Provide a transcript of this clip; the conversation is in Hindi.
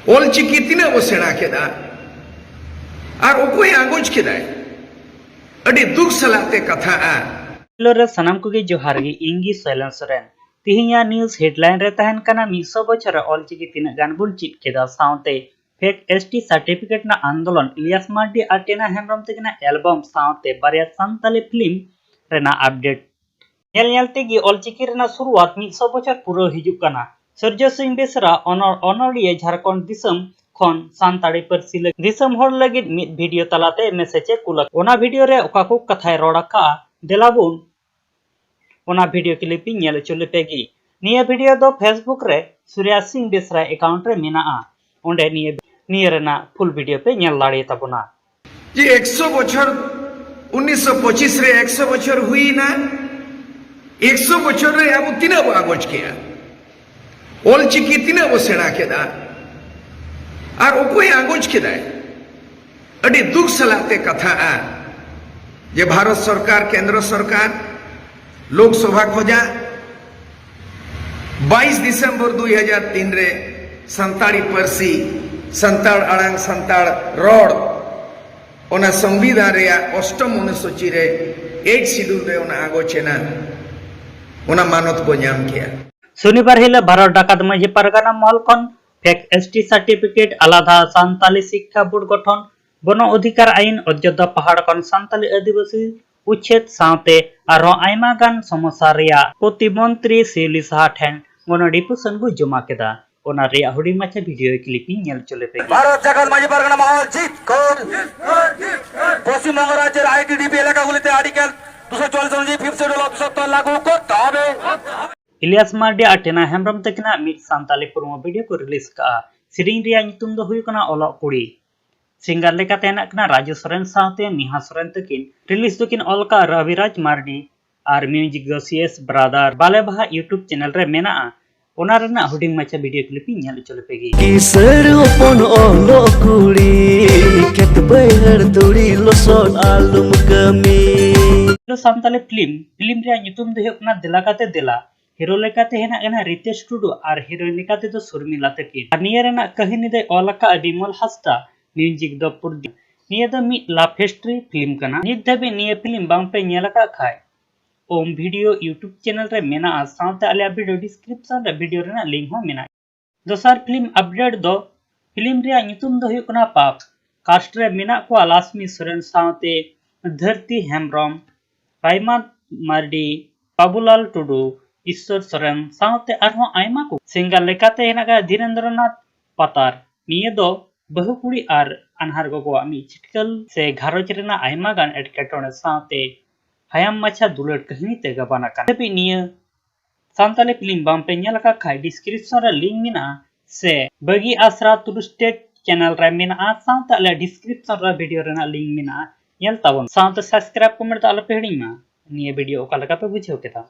ऑलचिकी तीना बो सेणा केदा और ओकोय आगोज केदाय अडी दुख सलाते कथा आ रे सनाम को जोहार गी इंगी सैलन सोरेन तिहिया न्यूज हेडलाइन रे तहन कना 100 बछर ऑलचिकी तीना गान बुन चिट केदा साउते फेक एसटी सर्टिफिकेट ना आंदोलन इलियास मार्डी आटेना हेमरम तकना एल्बम साउते बारिया संताली फिल्म रेना अपडेट नेल नेलते गी ऑलचिकी रेना शुरुआत 100 बछर पूरा हिजुक कना सर्जो सिंह बेसरा ऑनरिया झारखंड दिसम खन सानताड़ी पारसी दिसम हर लगिद मिद वीडियो तलाते मेसेजे कुलक ओना वीडियो रे ओका को कथाय रोड़ा का देलाबुन ओना वीडियो क्लिप नेल चुलेपेगी निया वीडियो दो फेसबुक रे सूर्या सिंह बेसरा अकाउंट रे मेनाआ ओंडे निया रेना फुल वीडियो पे नेल लाड़े ताबुना जी 100 बछर 1925 रे 100 बछर हुई ना 100 बछर रे अब तीना बो आगोज किया ऑलचिकी तीना बो सेणा केदा और ओकोय आगोज केदाय अडी दुख सलाते कथा आ जे भारत सरकार केंद्र सरकार लोकसभा खोजा 22 दिसंबर 2003 रे संताड़ी पारसी संताड़ आड़ांग संताड़ रोड ओना संविधान रे अष्टम अनुसूची रे 8 शेड्यूल रे ओना आगोचेना ओना मानत को नाम किया शनिवार हिल भारत डाकात माझी परगना महल खन फेक एसटी सर्टिफिकेट आलादा सान्ताली शिक्षा बोर्ड गठन वन अधिकार आईन अयोध्या पहाड़ खन सान्ताली आदिवासी उच्छेद साथे आरो आयमा गान समस्या रिया प्रतिमंत्री शिवली साहा ठेन गणडिपुसन को जमा केदा ओना रिया हुडी माछा वीडियो क्लिपिंग नेल चले पे भारत जगत माझी परगना महल जीत कर पश्चिम बंग राज्य आईटीडीपी এলাকাগুলিতে आर्टिकल 244 অনুযায়ী 5th শিডিউল অফিসত্ব লাগু করতে হবে इलियास मार्डी आटेना हेमरम तकना मिद सान्ताली प्रोमो वीडियो को रिलीज का सिरिंग रिया नितुम दो हुई कना ओलक कुड़ी सिंगर लेका तेना कना राजू सोरेन साथे निहा सोरेन तकिन रिलीज तकिन ओलका रविराज मार्डी आर म्यूजिक दो सीएस ब्रदर बाले बहा यूट्यूब चैनल रे मेना ओना रेना हुडिंग माचा वीडियो क्लिप नेल चलेपेगी किसर ओपन ओलक कुड़ी केत बैहर दुड़ी लोसन आलम कमी लो सान्ताली फिल्म रिया नितुम दो हुई कना दिला काते दिला हीरो लेकाते हेना गना रितेश टुडू और हीरोइन लेकाते तो सुरमिला तकिन और निया रेना कहानी दे ओलका बिमल हस्ता म्यूजिक दो पुरदी निया दो मि लाभ हिस्ट्री फिल्म कना नित धाबी निया फिल्म बांग पे नेलका खाय ओम वीडियो यूट्यूब चैनल रे मेना साथे आलिया वीडियो डिस्क्रिप्शन रे वीडियो रेना लिंक हो मेना दोसार फिल्म अपडेट दो फिल्म रे नितुम दो हुई कना पाप कास्ट रे मेना को लासमी सोरेन साथे धरती हेमब्रम रायमा मार्डी बाबूलाल टुडू ईश्वर सोरेन साथे आरहो आयमा को सिंगर लेकाते हेनागा धीरेन्द्रनाथ पतार निये दो बहुकुड़ी और अनहार गोगो आमी चिटकल से घारोज रेना आयमा गान एटकेटोने साथे हायाम माछा दुलट कहानी ते गबाना का तभी निये सान्ताली फिल्म बाम पे नेलका खाय डिस्क्रिप्शन रे लिंक मिना से बगी आसरा तुरुस्टेट चैनल रे मिना साथे आले डिस्क्रिप्शन रे वीडियो रेना लिंक मिना नेल ताबन साथे सब्सक्राइब कमेंट आलो पे हिडिमा निये वीडियो ओका लगा पे बुझेओ केता।